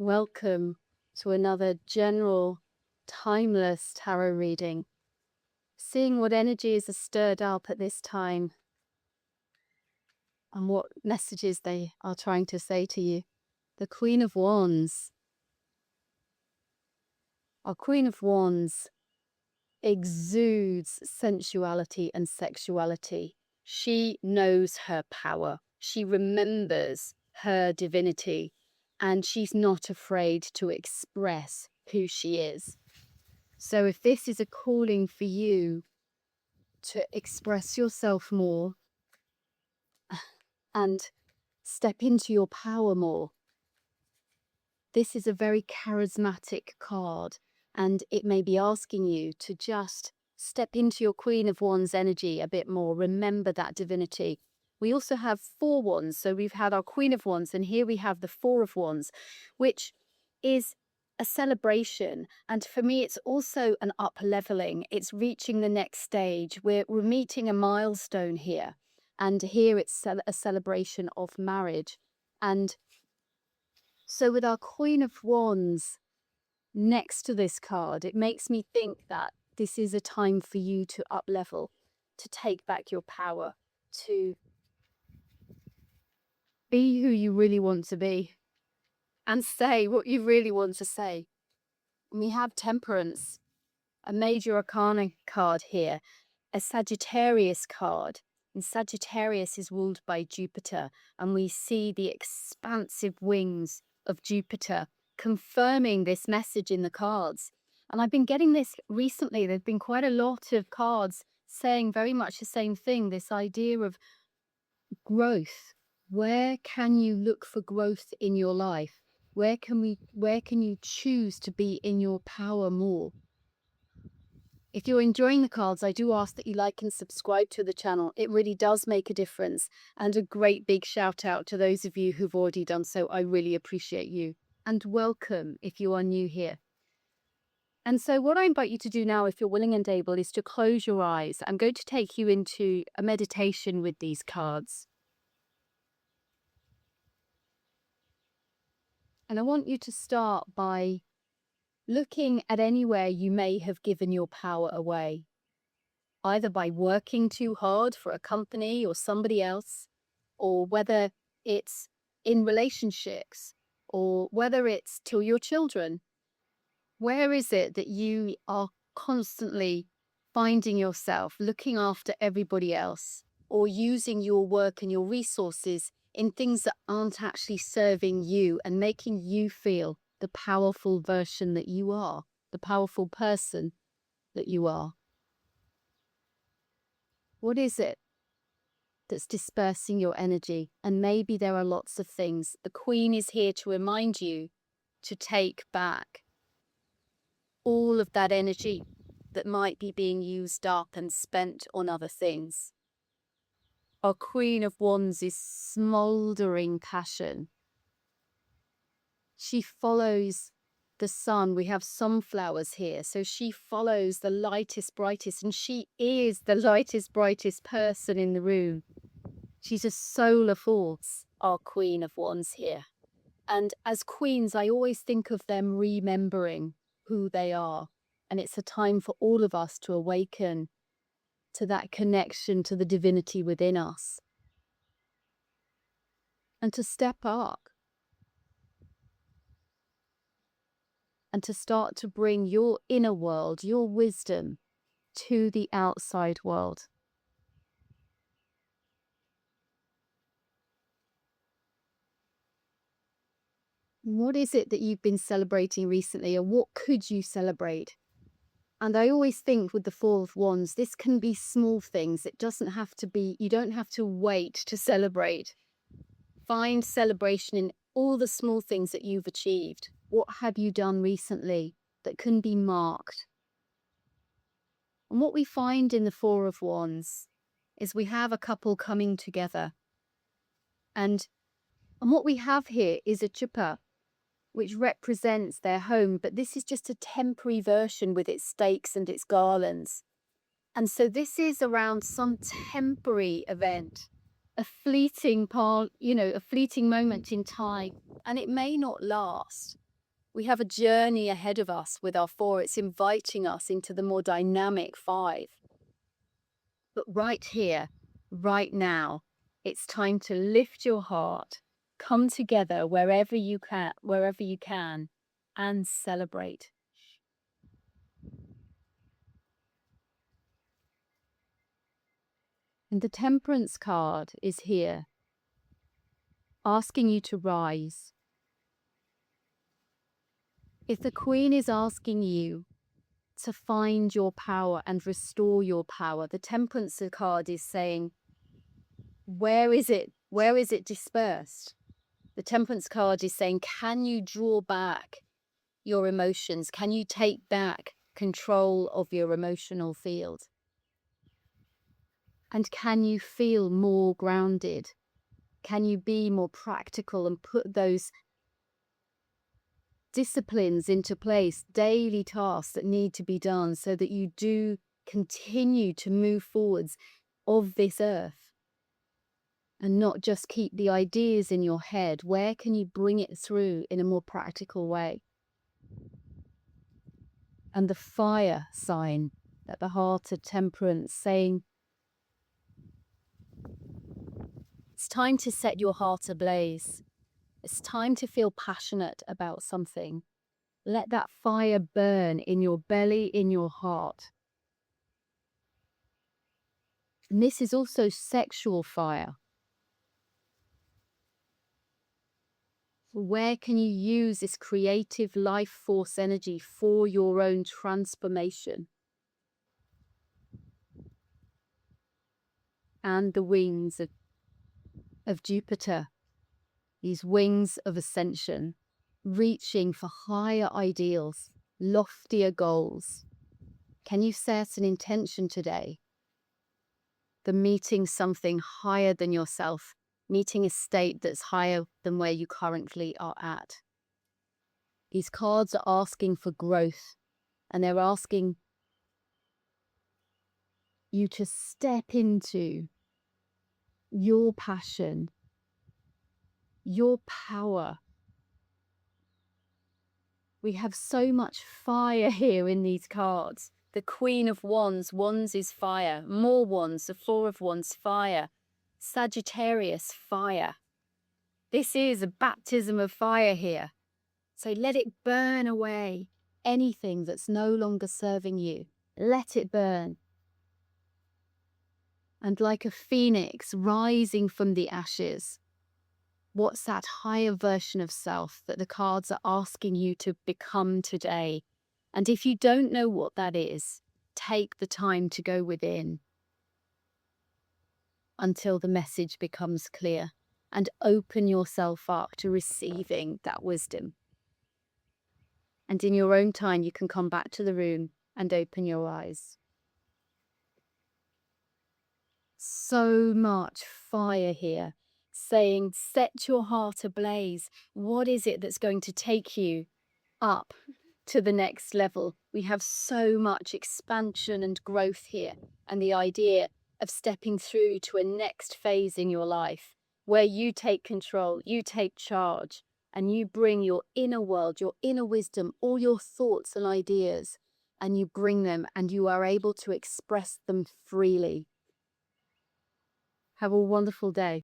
Welcome to another general, timeless tarot reading. Seeing what energies are stirred up at this time and what messages they are trying to say to you. The Queen of Wands. Our Queen of Wands exudes sensuality and sexuality. She knows her power. She remembers her divinity, and she's not afraid to express who she is. So if this is a calling for you to express yourself more and step into your power more, this is a very charismatic card, and it may be asking you to just step into your Queen of Wands energy a bit more. Remember that divinity. We also have 4 wands. So we've had our Queen of Wands, and here we have the 4 of Wands, which is a celebration. And for me, it's also an up leveling. It's reaching the next stage. We're meeting a milestone here. And here it's a celebration of marriage. And so with our Queen of Wands next to this card, it makes me think that this is a time for you to up level, to take back your power, to be who you really want to be and say what you really want to say. We have Temperance, a major arcana card here, a Sagittarius card. And Sagittarius is ruled by Jupiter, and we see the expansive wings of Jupiter confirming this message in the cards. And I've been getting this recently. There's been quite a lot of cards saying very much the same thing, this idea of growth. Where can you look for growth in your life? Where can you choose to be in your power more? If you're enjoying the cards, I do ask that you like and subscribe to the channel. It really does make a difference. And a great big shout out to those of you who've already done so. I really appreciate you. And welcome if you are new here. And so what I invite you to do now, if you're willing and able, is to close your eyes. I'm going to take you into a meditation with these cards. And I want you to start by looking at anywhere you may have given your power away, either by working too hard for a company or somebody else, or whether it's in relationships, or whether it's to your children. Where is it that you are constantly finding yourself looking after everybody else, or using your work and your resources in things that aren't actually serving you and making you feel the powerful version that you are, the powerful person that you are? What is it that's dispersing your energy? And maybe there are lots of things. The Queen is here to remind you to take back all of that energy that might be being used up and spent on other things. Our Queen of Wands is smouldering passion. She follows the sun. We have sunflowers here. So she follows the lightest, brightest, and she is the lightest, brightest person in the room. She's a solar force, our Queen of Wands here. And as queens, I always think of them remembering who they are. And it's a time for all of us to awaken to that connection to the divinity within us. And to step up. And to start to bring your inner world, your wisdom, to the outside world. What is it that you've been celebrating recently, or what could you celebrate? And I always think with the Four of Wands, this can be small things. It doesn't have to be, you don't have to wait to celebrate. Find celebration in all the small things that you've achieved. What have you done recently that can be marked? And what we find in the Four of Wands is we have a couple coming together. And what we have here is a chuppah, which represents their home, but this is just a temporary version with its stakes and its garlands. And so this is around some temporary event, a fleeting part, a fleeting moment in time, and it may not last. We have a journey ahead of us with our 4. It's inviting us into the more dynamic 5. But right here, right now, it's time to lift your heart, come together wherever you can, and celebrate. And the Temperance card is here, asking you to rise. If the Queen is asking you to find your power and restore your power, the Temperance card is saying, where is it? Where is it dispersed? The Temperance card is saying, can you draw back your emotions? Can you take back control of your emotional field? And can you feel more grounded? Can you be more practical and put those disciplines into place, daily tasks that need to be done so that you do continue to move forwards of this earth and not just keep the ideas in your head? Where can you bring it through in a more practical way? And the fire sign at the heart of Temperance saying, it's time to set your heart ablaze. It's time to feel passionate about something. Let that fire burn in your belly, in your heart. And this is also sexual fire. Where can you use this creative life force energy for your own transformation? And the wings of Jupiter, these wings of ascension, reaching for higher ideals, loftier goals. Can you set an intention today? The meeting something higher than yourself, meeting a state that's higher than where you currently are at. These cards are asking for growth, and they're asking you to step into your passion, your power. We have so much fire here in these cards. The Queen of Wands, Wands is fire. More Wands, the 4 of Wands, fire. Sagittarius, fire. This is a baptism of fire here. So let it burn away anything that's no longer serving you. Let it burn. And like a phoenix rising from the ashes, what's that higher version of self that the cards are asking you to become today? And if you don't know what that is, take the time to go within until the message becomes clear and open yourself up to receiving that wisdom. And in your own time, you can come back to the room and open your eyes. So much fire here, saying, set your heart ablaze. What is it that's going to take you up to the next level? We have so much expansion and growth here, and the idea of stepping through to a next phase in your life where you take control, you take charge, and you bring your inner world, your inner wisdom, all your thoughts and ideas, and you bring them and you are able to express them freely. Have a wonderful day.